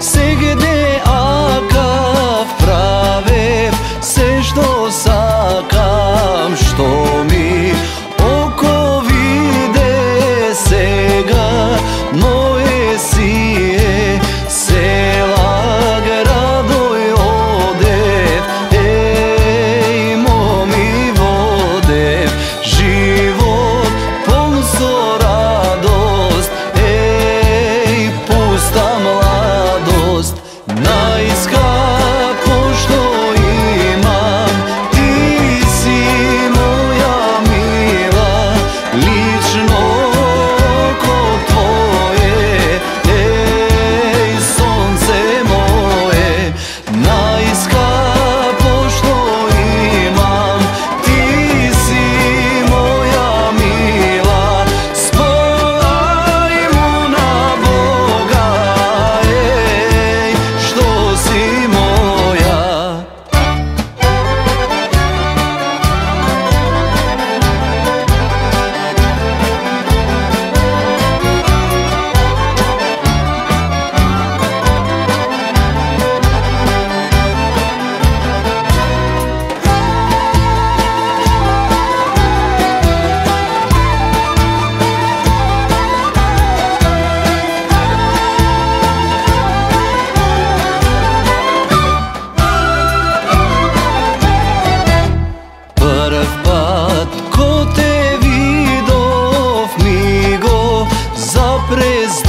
Segede akav pravev, se što sakam, što mi oko vide sega, moje sije, sela gradoj odev, ej momi vodev, život pun so radost, ej pusta mladost, najskapo što imam, ti si moja mila, lično oko tvoje, ej sonce moje, najskapo što imam, ti si moja mila, spojimo na Boga, ej, što si moja. Prv pat ko te vidov, migo zaprez